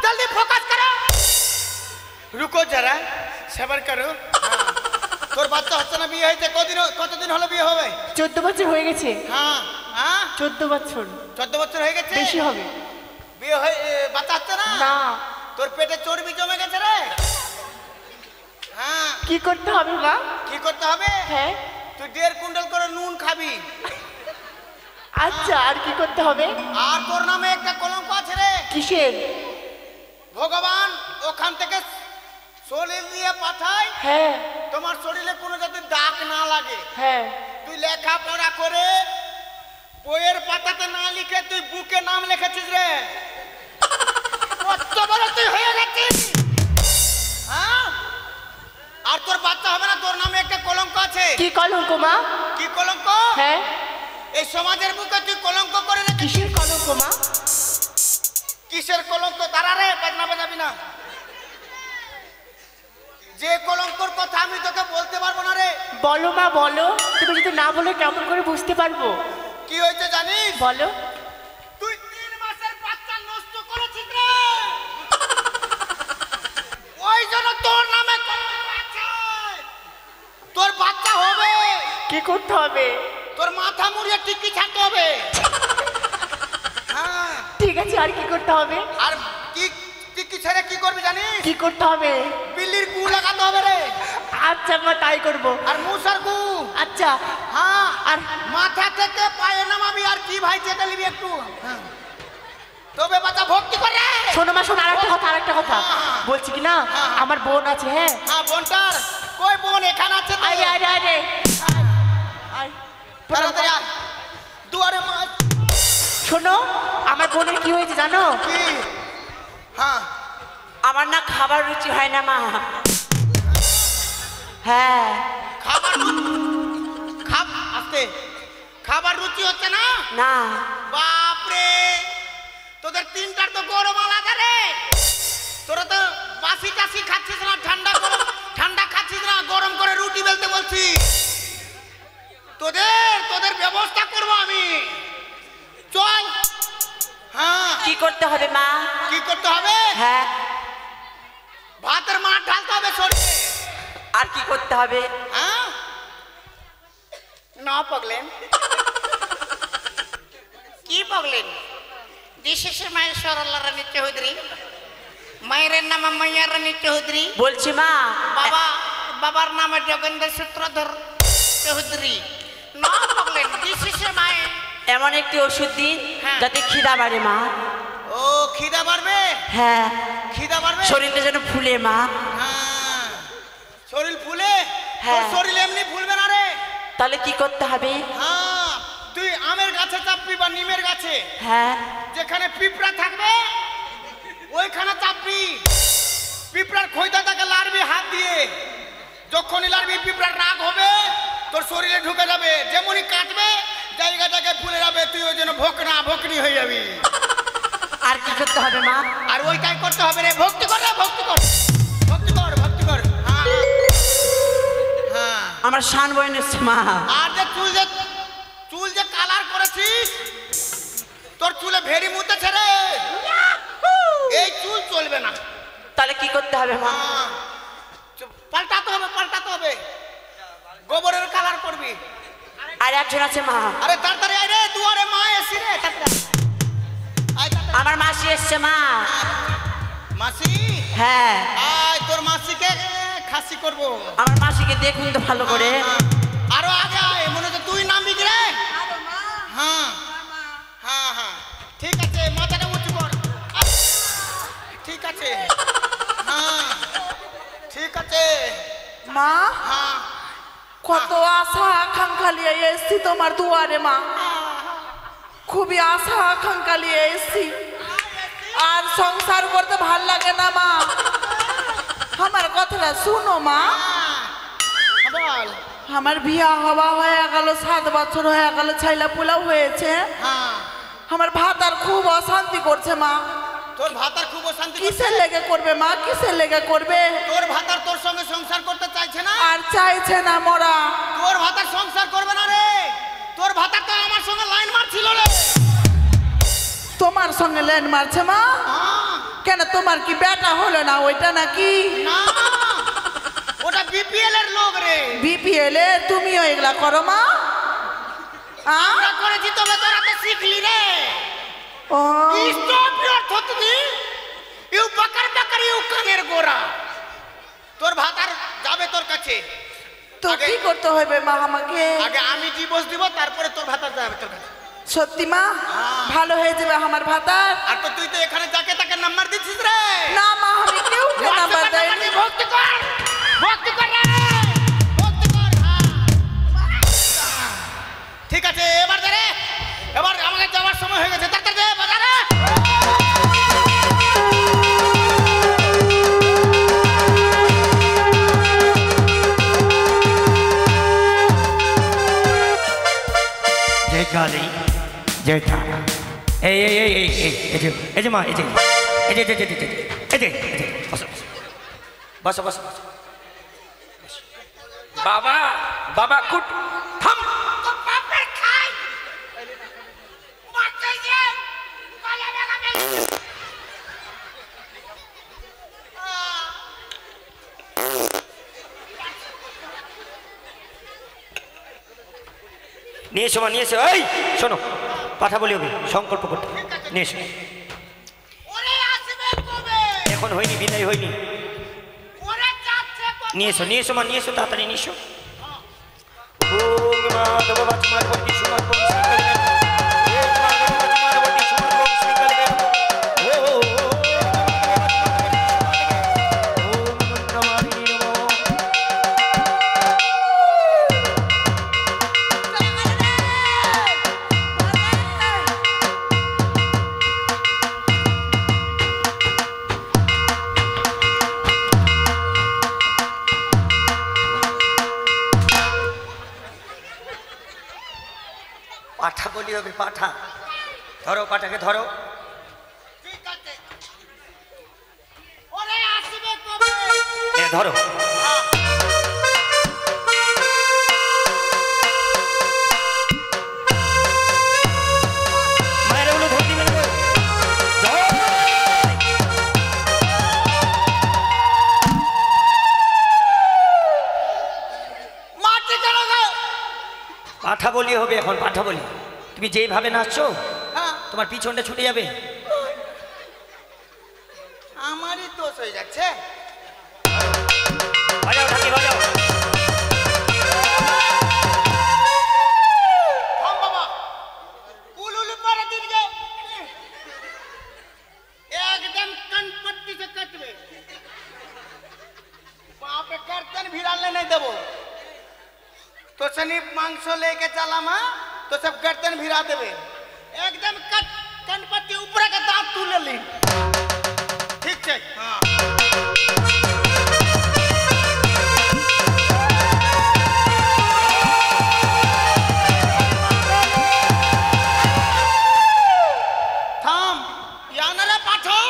जल्दी फोकस करो, रुको जरा सबर करो। তোর বাচ্চা হচ্ছে না, বিয়ে হয়েছে কতদিন হলো বিয়ে হবে? 14 বছর হয়ে গেছে। হ্যাঁ হ্যাঁ, 14 বছর 14 বছর হয়ে গেছে। বেশি হবে। বিয়ে হয়ে বাচ্চা হচ্ছে না? না, তোর পেটে চর্বি জমে গেছে রে। হ্যাঁ, কি করতে হবে মা? কি করতে হবে? হ্যাঁ, তুই 1.5 কুইন্টাল করে নুন খাবি। আচ্ছা, আর কি করতে হবে? আর তোর নামে একটা কলঙ্ক আছে রে। কিসের? ভগবান ওখান থেকে শরীর দিয়ে পাঠায়, হ্যাঁ তোমার শরীরে কোনো যাতে দাগ না লাগে। হ্যাঁ। তুই লেখাপড়া করে বইয়ের পাতাতে না লিখে তুই বুকে নাম লিখেছিস রে। কত বড় তুই হয়ে গেছিস, হ্যাঁ? আর তোর বাচ্চা হবে না, তোর নামে একটা কলঙ্ক আছে। কি কলঙ্ক মা? কি কলঙ্ক? হ্যাঁ। এই সমাজের বুকে তুই কলঙ্ক করে রেখেছিস। কিসের কলঙ্ক মা? কিসের কলঙ্ক? দাঁড়া রে, বাজনা বাজাবি না। যে কলঙ্কর কথা আমি তোকে বলতে পারবো না রে। বলো মা বলো, তুমি যদি না বলো কেমন করে বুঝতে পারবো? কি হয়েছে জানিস? বলো। তুই 3 মাসের বাচ্চা নষ্ট করেছিস রে। ওই জন্য তোর নামে কলঙ্ক আছে। তোর বাচ্চা হবে, কি করতে হবে? তোর মাথা মুড়িয়ে টিকি ছাড়তে হবে। হ্যাঁ, ঠিক আছে, আর কি করতে হবে? আর কি টিকি ছেড়ে কি করবি জানিস? কি করতে হবে? বিল্লির গু লাগাতে হবে রে। আচ্ছা মা, তাই করবো। আর মুসার গু। আচ্ছা। হ্যাঁ, আর মাথা থেকে পায়ে নামাবি। আর কি ভাই চেতে নিবি একটু। হ্যাঁ, তবে বাচ্চা ভক্তি করে। শোনো মা, শোনো, আরেকটা কথা হ্যাঁ। বলছি কি না, হ্যাঁ। আমার বোন আছে। হ্যাঁ, হ্যাঁ, বোনটার কই? বোন এখানে আছে তো। আরে আরে আরে আয়। তাড়াতাড়ি আয়। দুয়ারে মাছ। শোনো, আমার বোনের কি হয়েছে জানো? কি? হ্যাঁ, আমার না খাবার রুচি হয় না মা। হ্যাঁ। খাবার আস্তে। খাবার রুচি হচ্ছে না? না। বাপরে, তোদের 3টার তো গরম আলাদা রে। তোরা তো বাসি টাসি খাচ্ছিস না, ঠান্ডা খাচ্ছিস না, গরম করে রুটি বেলতে বলছি। তোদের ব্যবস্থা করব আমি। চল। হ্যাঁ, কি করতে হবে মা? কি করতে হবে? হ্যাঁ। ভাতের মাঠ ঢালতে হবে সরষে। আর কি করতে হবে? হ্যাঁ, না পাগলেন। কি পাগলেন? দিশের মায়ের সরলা রানী চৌধুরী, মায়ের নাম মাইয়া রানী চৌধুরী। বলছি মা, বাবার নাম যোগেন্দ্র সূত্রধর চৌধুরী। না পাগলেন, দিশের মায়ের এমন একটি ওষুধ দিন হ্যাঁ। যাতে খিদা বাড়ে মা। ও, খিদা বাড়বে? হ্যাঁ, খিদা বাড়বে? শরীরটা যেন ফুলে মা। হ্যাঁ, শরীর ফুলে? হ্যাঁ। তোর শরীর এমনি ফুলবে না রে। তাহলে কি করতে হবে? হ্যাঁ, তুই আমের গাছে চাপবি বা নিমের গাছে। হ্যাঁ। যেখানে পিঁপড়া থাকবে ওইখানে চাপবি। পিঁপড়ার খৈদাটাকে লাড়বি হাত দিয়ে। যখনই লাড়বি পিঁপড়ার রাগ হবে, তোর শরীরে ঢুকে যাবে। যেমনই কাটবে জায়গাটাকে ফুলে যাবে, তুই ওই জন্য ভোকনি হয়ে যাবি। আর কি করতে হবে মা? আর ওইটাই করতে হবে রে। ভক্তি কর রে, ভক্তি কর, ভক্তি কর, ভক্তি কর। হ্যাঁ, হ্যাঁ। আমার শান বইন এসছে মা। আর যে চুল যে কালার করেছিস, তোর চুলে ভেড়ি মুতেছে রে। এই চুল চলবে না। তাহলে কি করতে হবে মা? হ্যাঁ, পাল্টাতে হবে। গোবরের কালার করবি। আর একজন আছে মা। আরে তাড়াতাড়ি আয় রে, দুয়ারে মা এসি রে। তাড়াতাড়ি আয়, তাড়াতাড়ি। আমার মাসি এসছে মা। মাসি? হ্যাঁ। আয়, তোর মাসিকে খাসি করবো। আমার মাসিকে দেখুন তো ভালো করে। আরো আগে আয়, মনে হচ্ছে তুই নামবি কি রে? হ্যাঁ হ্যাঁ হ্যাঁ, ঠিক আছে, মাথাটা উঁচু কর। ঠিক আছে, হ্যাঁ ঠিক আছে। মা, হ্যাঁ, কত আশা আকাঙ্ক্ষা নিয়ে এসছি তোমার দুয়ারে মা। খুবই আশা আকাঙ্ক্ষা নিয়ে এসছি। আর সংসার করতে ভাল লাগে না মা। আমার কথাটা শুনো মা। বল। আমার বিয়া হওয়া হয়ে গেল, 7 বছর হয়ে গেল, ছাইলা পোলাও হয়েছে। হ্যাঁ, আমার ভাত আর খুব অশান্তি করছে মা। তোর ভাতার খুব অশান্তি করছে। কিসের লেগে করবে মা? কিসের লেগে করবে? তোর ভাতার তোর সঙ্গে সংসার করতে চাইছে না। আর চাইছে না মোরা। তোর ভাতার সংসার করবে না রে। তোর ভাতার তো আমার সঙ্গে লাইন মারছিল রে। তোমার সঙ্গে লেন মারছে মা? হ্যাঁ, কেন, তোমার কি বেটা হলো না ওইটা নাকি? না, ওটা বিপিএল এর লোক রে। বিপিএল এ তুমিও এগুলা করো মা? আমরা করেছি, তবে তোরা তো শিখলি রে। ও, স্টপ ইওর থতনি, ইউ বাকার ইউ কানের গোরা। তোর ভাতার যাবে তোর কাছে। তো কি করতে হবে মা আমাকে? আগে আমি ডিভোর্স দিব, তারপরে তোর ভাতার যাবে তোর কাছে। সত্যি মা? ভালো হয়ে যাবে আমার ভাতার? আর তো তুই তো এখানে যাকে নাম্বার দিছিস রে? না মা আমি কেউ নাম্বার দেয়নি। ভক্তি কর, ভক্তি কর রে, ভক্তি কর। ঠিক আছে, এবার দে রে, এবার আমাকে যাওয়ার সময় হয়ে গেছে। তাড়াতাড়ি দে, বাজারে। জয় কালী, জয় তারা। এই এই এই এই এই এই যে এই যে মা, এই যে এই যে এই যে এই যে এই যে এই যে বসো বসো বসো বসো। বাবা বাবা কুট থাম। বাপের খাই মারতে যে কলে লাগাবে। নিয়ে এসো মা, নিয়ে এসো। এই শোনো, পাঠা বলি হবে, সংকল্প করতে নিয়ে এসো। ওরে আসবে কবে? এখন হয়নি, বিদায় হয়নি। ওরে যাচ্ছে কবে? নিয়ে এসো, নিয়ে এসো মা, নিয়ে এসো, তাড়াতাড়ি নিয়ে এসো। ওম মাধব বাচমার বর্তি সুমন বং শ্রীকালী ওম মাধব বাচমার বর্তি সুমন বং শ্রীকালী ওম নমামি নমঃ। পাঠা বলি হবে, পাঠা। ধরো পাঠাকে, ধরো। ঠিক আছে। ওরে আসবে কবে? ধরো। মায়ের ওগুলো ধরে দিবেন গো। জয়। মাটি কেন গো? পাঠা বলি হবে এখন, পাঠা বলি। তুমি যেইভাবে নাচছো হ্যাঁ, তোমার পিছনটা ছুটে যাবে। আমারই দোষ হয়ে যাচ্ছে। বাজাও ঢাকি, বাজাও। থাম বাবা, उलुलु पर दिन गए एकदम कनपट्टी से कटवे। वहां पे गर्दन भिड़ाने नहीं देवो तो सनी मांस लेके चला मा तो सब गर्दन भिड़ा देवे। एकदम कट कनपट्टी ऊपर का दांत तू ले ली। ठीक है? हाँ। थाम, याना रे पाठो।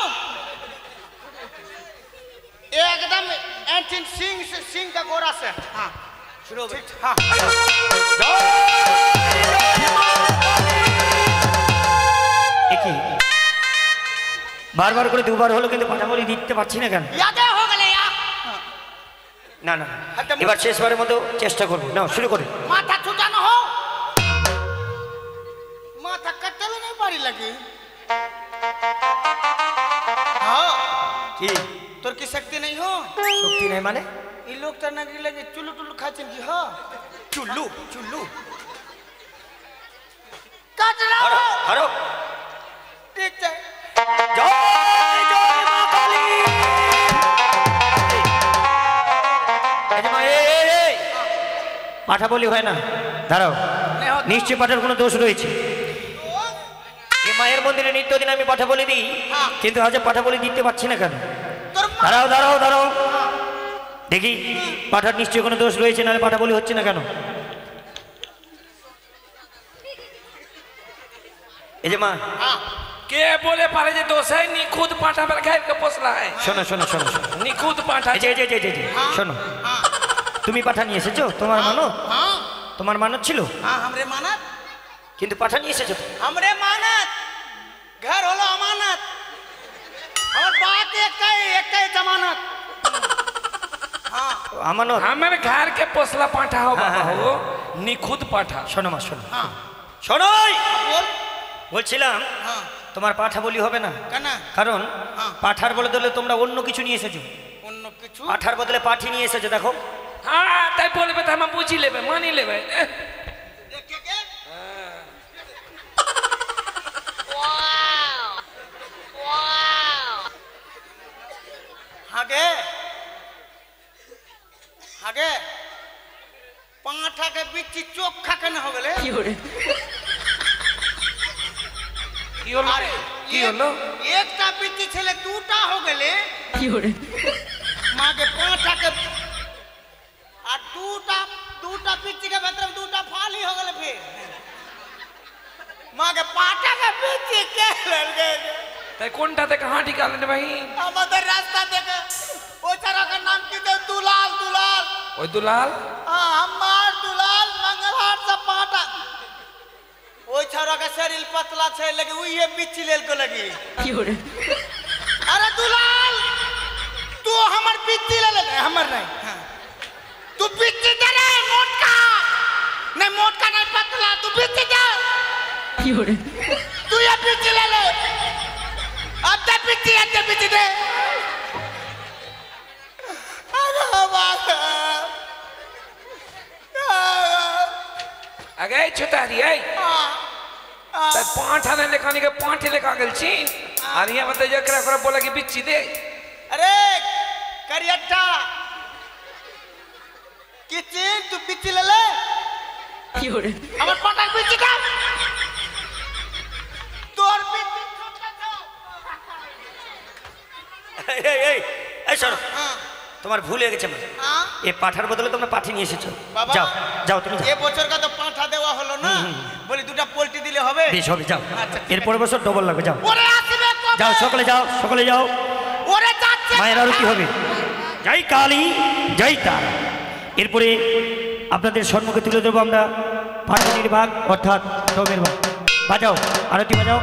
एकदम एंचिन सिंह का गोरा से। हाँ, शुरू हो गई। हाँ। একই বারবার করে দুবার হলো কিন্তু পাঠা বলি দিতে পারছি না কেন? याद हो गए या না না, এবার শেষবারের মতো চেষ্টা করবো। নাও শুরু করে। माथा छूटा न हो। माथा कटल नहीं पारी लगी। हाँ, কি तोर की शक्ति नहीं हो। শক্তি নাই মানে? ये लोग तो नगरी लगे चुल्लू टुल्लू खाचन की। हाँ, চুল্লু চুল্লু। काट ধরো रहा। ধরো। ठीक है। জয় জয় মা কালী। এই যে মা, এই, এই, এই। পাঠা বলি হয় না, দাঁড়াও। নিশ্চয় পাঠার কোনো দোষ রয়েছে। এই মায়ের মন্দিরে নিত্যদিন আমি পাঠা বলি দিই, কিন্তু আজ পাঠা বলি দিতে পারছি না কেন? तोर দাঁড়াও দাঁড়াও দাঁড়াও, দেখি পাঠার নিশ্চয় কোনো দোষ রয়েছে, নাহলে পাঠা বলি হচ্ছে না কেন? এই যে মা, কে বলে পারে যে দোষ है निखुद पाठा पर खाए के पोसला है। শোনো শোনো শোনো শোনো। निखुद पाठा এই যে এই যে এই যে, এই যে, শোনো, তুমি পাঠা নিয়ে এসেছো, তোমার মানত, हाँ, তোমার মানত ছিল, हाँ, हमरे मानत, কিন্তু পাঠা নিয়ে এসেছো তো। हमरे मानत, घर होलो अमानत, और बात एक का जमानत। हाँ, আমানত। हमारे घर के पोसला पाठा हो बाबा हाँ, हो निखुद पाठा। শোনো মা, শোনো हाँ, শোনোই, बोल। বলছিলাম हाँ, তোমার পাঠা বলি হবে না, कहना কারণ হ্যাঁ। পাঠার বদলে তোমরা অন্য কিছু নিয়ে এসেছো। उन्नो किचु। পাঠার বদলে পাঠি নিয়ে এসেছো, দেখো। हाँ ताई बोले तो हम बुझी लेबे मानी लेबे। देखे के? আগে আগে পাঁঠাকে বিচ্ছি চোখ খাকে না হবে কি হলো আরে কি হলো একটা বিচ্ছি ছেলে দুটা হয়ে গেলে কি হলো মাকে পাঁঠাকে আর দুটা পিচ্ছিকে ভেতরে দুটা ফালি হয়ে গেলে ফের মাকে পাঁঠাকে বিচ্ছি কে লড়বে তাই কোনটা থেকে হাঁটি কালেন ভাই আমাদের রাস্তা থেকে ওই চারাকের নাম কি দুলাল দুলাল ওই দুলাল আমার দুলাল मंगलहाट से पाटा ওই ছাড়াকে শরীর পাতলা আছে লাগে উইয়ে বিচ্ছি लेल को लगी কি হলো अरे दुलाल तू हमर बिच्ची ले ले हमर नहीं तू बिच्ची दे रे मोटका नहीं पतला तू बिच्ची दे কি হলো तू ये बिच्ची ले ले अब बिच्ची दे अरे बाबा আগে ছুতারি এই তাই পাঁঠানে লেখানি के पांठे लेखा गेल छी আর ইয়া মতে जकरा করে बोला कि बिच्ची दे अरे करियट्टा किची तू बिच्ची ले ले কি হলো আমার পাটাক বিচ্ছি দাও তোর বিচ্ছি এই সরো তোমার ভুল হয়ে গেছে এই পাঠার বদলে তোমরা পাঠি নিয়ে এসেছো বাবা, যাও যাও তুমি যাও এ বছর তো পাঁঠা দেওয়া হলো না বলি দুটা পোল্ট্রি দিলে হবে বেশ হবে যাও আচ্ছা, ঠিক এরপরের বছর ডবল লাগবে যাও ওরে আসবে কবে যাও সকলে যাও ওরে যাচ্ছে মায়ের আরতি হবে জয় কালী জয় তারা এরপরে আপনাদের সম্মুখে তুলে দেবো আমরা পার্বতীর ভাগ অর্থাৎ ডবের ভাগ বাজাও আরতি বাজাও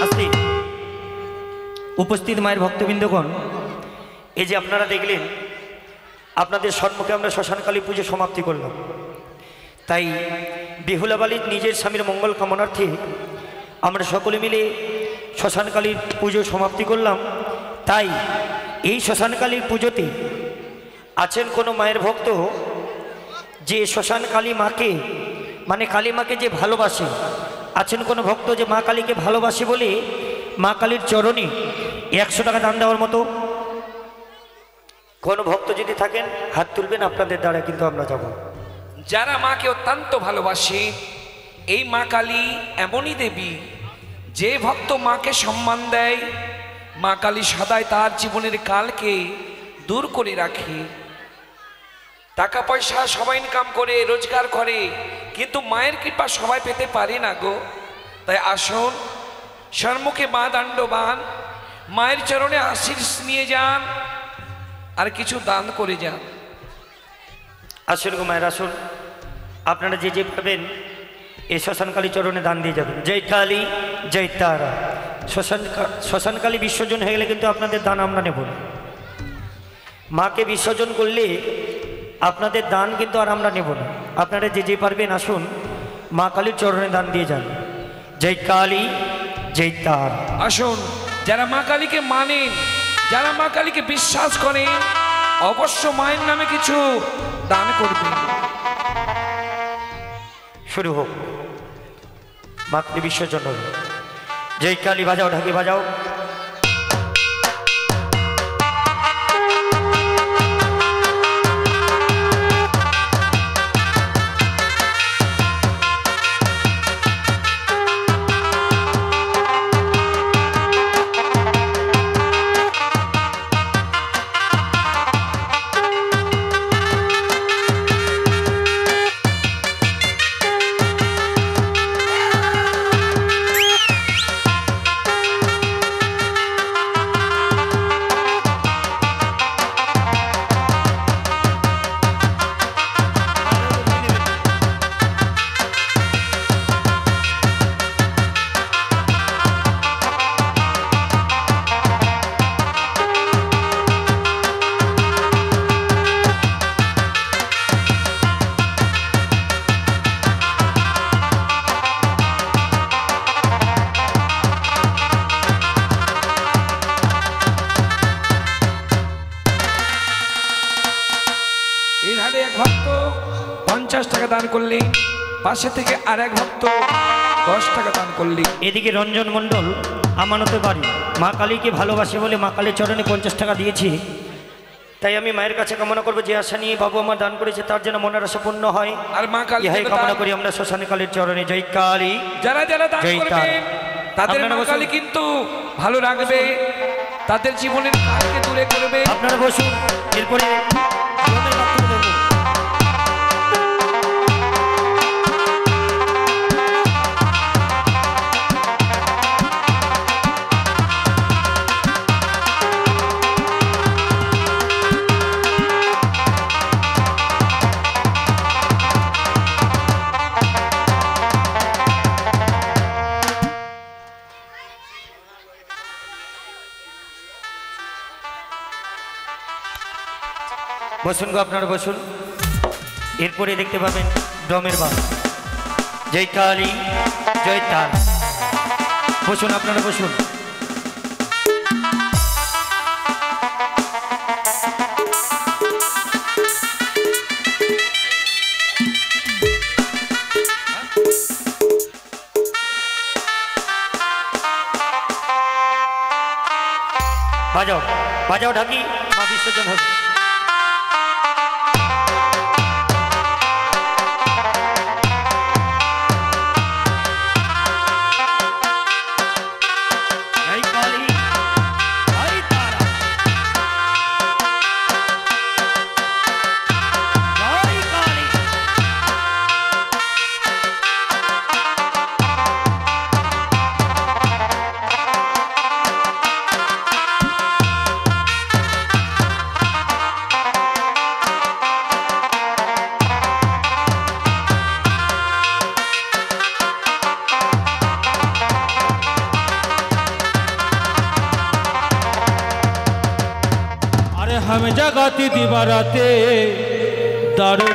আস্তে উপস্থিত মায়ের ভক্তবৃন্দগণ এই যে আপনারা দেখলেন আপনাদের সম্মুখে আমরা শ্মশানকালী পুজো সমাপ্তি করলাম তাই বেহুলা বালির নিজের স্বামীর মঙ্গল কামনার্থে আমরা সকলে মিলে শ্মশানকালীর পুজো সমাপ্তি করলাম তাই এই শ্মশানকালীর পুজোতে আছেন কোনো মায়ের ভক্ত যে শ্মশানকালী মাকে মানে কালী মাকে যে ভালোবাসে আছেন কোনো ভক্ত যে মা কালীকে ভালোবাসে বলে মা কালীর চরণে 100 টাকা দান দেওয়ার মতো কোনো ভক্ত যদি থাকেন হাত তুলবেন আপনাদের দ্বারা কিন্তু আমরা যাব যারা মাকে অত্যন্ত ভালোবাসে এই মা কালী এমনই দেবী যে ভক্ত মাকে সম্মান দেয় মা কালী সদাই তার জীবনের কালকে দূর করে রাখে টাকা পয়সা সবাই ইনকাম করে রোজগার করে কিন্তু মায়ের কৃপা সবাই পেতে পারে না গো তাই আসুন সম্মুখে মা দণ্ডবান মায়ের চরণে আশীর্বাদ নিয়ে যান আর কিছু দান করে যান আসুন গো মায়ের আসুন আপনারা যে যে পাবেন এই শ্মশানকালী চরণে দান দিয়ে যাবেন জয় কালী জয় তারা শ্মশানকালী বিসর্জন হয়ে গেলে কিন্তু আপনাদের দান আমরা নেব না মাকে বিসর্জন করলে আপনাদের দান কিন্তু আর আমরা নেব না আপনারা যে যে পারবেন আসুন মা কালীর চরণে দান দিয়ে যান জয় কালী জয় তারা আসুন যারা মা কালীকে মানেন যারা মা কালীকে বিশ্বাস করেন অবশ্য মায়ের নামে কিছু দান করবেন শুরু হোক মাতৃ বিসর্জন হবে জয় কালী বাজাও ঢাকি বাজাও এধারে এক ভক্ত 50 টাকা দান করলি পাশে থেকে আর এক ভক্ত 10 টাকা দান করলি এদিকে রঞ্জন মণ্ডল আমানতে বাড়ি মা কালীকে ভালোবাসে বলে মা কালীর চরণে 50 টাকা দিয়েছি। তাই আমি মায়ের কাছে কামনা করবো যে আশা নিয়ে বাবু আমার দান করেছে তার জন্য মনের আশা পূর্ণ হয়। আর মা কালী ইহাই কামনা করি আমরা শ্মশানে কালীর চরণে। জয় কালী। যারা যারা দান জয় করবে তারা। তাদের আপনারা মা বসুন। কালী কিন্তু ভালো রাখবে, তাদের জীবনের কালকে দূরে করবে। আপনারা বসুন, এরপরে আমাদের বক্তব্য দেবো। বসুন গো, আপনারা বসুন। এরপরে দেখতে পাবেন ড্রমের বাপ। জয় কালী, জয় তার। বসুন, আপনারা বসুন। বাজাও বাজাও ঢাকি, মা বিসর্জন হবে। हम जगाती दीवाराते दारू